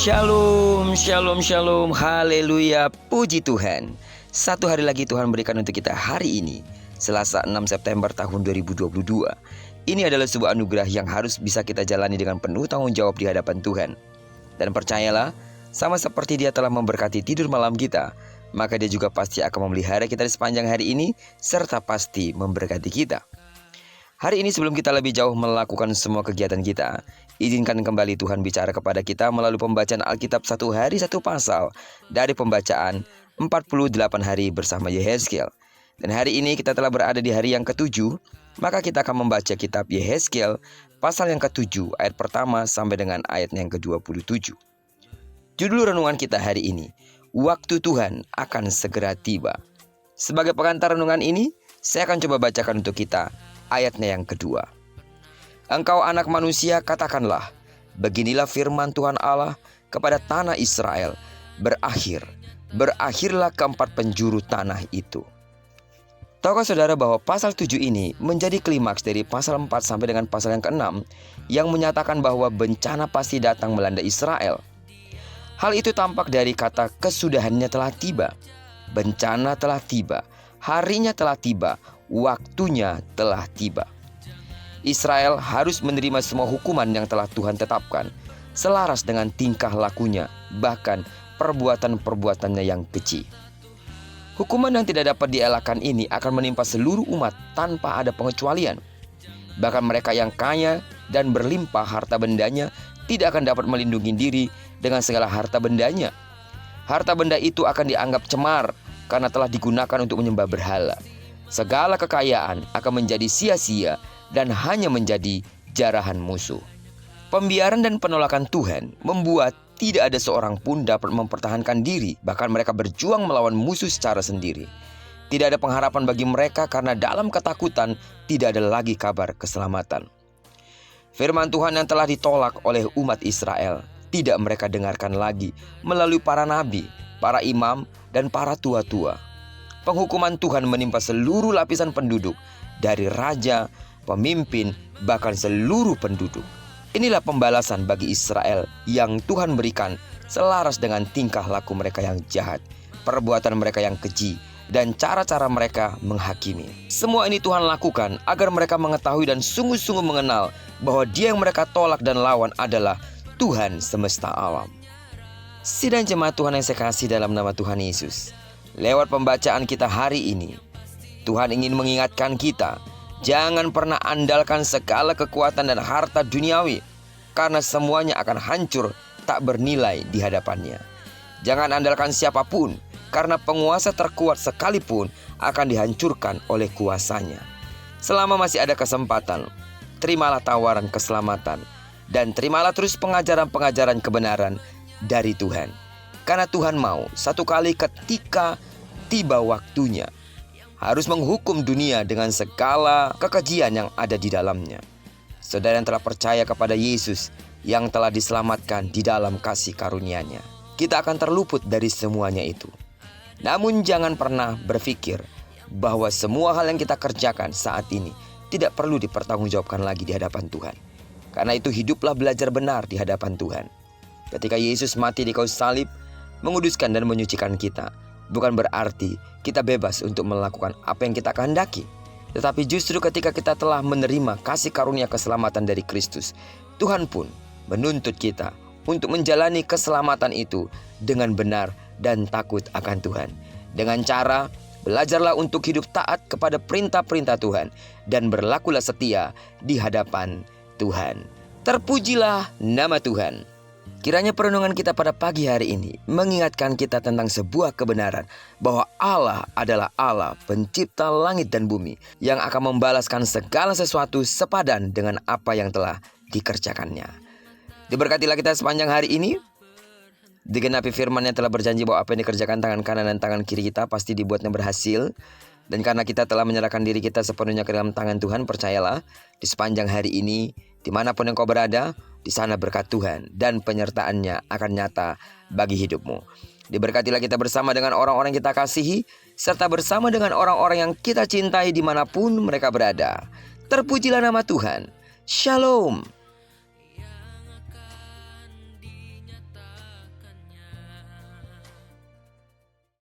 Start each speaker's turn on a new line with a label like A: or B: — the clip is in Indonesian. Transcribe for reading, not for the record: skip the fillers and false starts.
A: Shalom, shalom, shalom, haleluya, puji Tuhan. Satu hari lagi Tuhan berikan untuk kita hari ini, Selasa 6 September tahun 2022. Ini adalah sebuah anugerah yang harus bisa kita jalani dengan penuh tanggung jawab di hadapan Tuhan. Dan percayalah, sama seperti Dia telah memberkati tidur malam kita, maka Dia juga pasti akan memelihara kita di sepanjang hari ini, serta pasti memberkati kita. Hari ini sebelum kita lebih jauh melakukan semua kegiatan kita, izinkan kembali Tuhan bicara kepada kita melalui pembacaan Alkitab satu hari satu pasal dari pembacaan 48 hari bersama Yehezkiel. Dan hari ini kita telah berada di hari yang ke-7, maka kita akan membaca kitab Yehezkiel pasal yang ke-7 ayat pertama sampai dengan ayat yang ke-27. Judul renungan kita hari ini, Waktu Tuhan akan segera tiba. Sebagai pengantar renungan ini, saya akan coba bacakan untuk kita ayatnya yang kedua. Engkau anak manusia, katakanlah, beginilah firman Tuhan Allah kepada tanah Israel, berakhirlah keempat penjuru tanah itu. Tahukah saudara bahwa pasal 7 ini menjadi klimaks dari pasal 4 sampai dengan pasal yang ke-6 yang menyatakan bahwa bencana pasti datang melanda Israel. Hal itu tampak dari kata kesudahannya telah tiba. Bencana telah tiba, harinya telah tiba, waktunya telah tiba. Israel harus menerima semua hukuman yang telah Tuhan tetapkan, selaras dengan tingkah lakunya, bahkan perbuatan-perbuatannya yang keji. Hukuman yang tidak dapat dielakkan ini akan menimpa seluruh umat tanpa ada pengecualian. Bahkan mereka yang kaya dan berlimpah harta bendanya tidak akan dapat melindungi diri dengan segala harta bendanya. Harta benda itu akan dianggap cemar karena telah digunakan untuk menyembah berhala. Segala kekayaan akan menjadi sia-sia dan hanya menjadi jarahan musuh. Pembiaran dan penolakan Tuhan membuat tidak ada seorang pun dapat mempertahankan diri. Bahkan mereka berjuang melawan musuh secara sendiri. Tidak ada pengharapan bagi mereka karena dalam ketakutan tidak ada lagi kabar keselamatan. Firman Tuhan yang telah ditolak oleh umat Israel tidak mereka dengarkan lagi melalui para nabi, para imam, dan para tua-tua. Penghukuman Tuhan menimpa seluruh lapisan penduduk, dari raja, pemimpin, bahkan seluruh penduduk. Inilah pembalasan bagi Israel yang Tuhan berikan selaras dengan tingkah laku mereka yang jahat, perbuatan mereka yang keji, dan cara-cara mereka menghakimi. Semua ini Tuhan lakukan agar mereka mengetahui dan sungguh-sungguh mengenal bahwa Dia yang mereka tolak dan lawan adalah Tuhan semesta alam. Sidang jemaat Tuhan yang saya kasih dalam nama Tuhan Yesus, lewat pembacaan kita hari ini, Tuhan ingin mengingatkan kita, jangan pernah andalkan segala kekuatan dan harta duniawi, karena semuanya akan hancur tak bernilai di hadapannya. Jangan andalkan siapapun, karena penguasa terkuat sekalipun akan dihancurkan oleh kuasanya. Selama masih ada kesempatan, terimalah tawaran keselamatan, dan terimalah terus pengajaran-pengajaran kebenaran dari Tuhan. Karena Tuhan mau satu kali ketika tiba waktunya harus menghukum dunia dengan segala kekejian yang ada di dalamnya. Saudara yang telah percaya kepada Yesus yang telah diselamatkan di dalam kasih karunia-Nya, kita akan terluput dari semuanya itu. Namun jangan pernah berpikir bahwa semua hal yang kita kerjakan saat ini tidak perlu dipertanggungjawabkan lagi di hadapan Tuhan. Karena itu hiduplah belajar benar di hadapan Tuhan. Ketika Yesus mati di kayu salib, menguduskan dan menyucikan kita, bukan berarti kita bebas untuk melakukan apa yang kita kehendaki. Tetapi justru ketika kita telah menerima kasih karunia keselamatan dari Kristus, Tuhan pun menuntut kita untuk menjalani keselamatan itu dengan benar dan takut akan Tuhan. Dengan cara, belajarlah untuk hidup taat kepada perintah-perintah Tuhan dan berlakulah setia di hadapan Tuhan. Terpujilah nama Tuhan. Kiranya perenungan kita pada pagi hari ini mengingatkan kita tentang sebuah kebenaran bahwa Allah adalah Allah pencipta langit dan bumi yang akan membalaskan segala sesuatu sepadan dengan apa yang telah dikerjakannya. Diberkatilah kita sepanjang hari ini. Digenapi firman yang telah berjanji bahwa apa yang dikerjakan tangan kanan dan tangan kiri kita pasti dibuatnya berhasil. Dan karena kita telah menyerahkan diri kita sepenuhnya ke dalam tangan Tuhan, percayalah di sepanjang hari ini, dimanapun engkau berada, di sana berkat Tuhan dan penyertaan-Nya akan nyata bagi hidupmu. Diberkatilah kita bersama dengan orang-orang yang kita kasihi, serta bersama dengan orang-orang yang kita cintai dimanapun mereka berada. Terpujilah nama Tuhan. Shalom.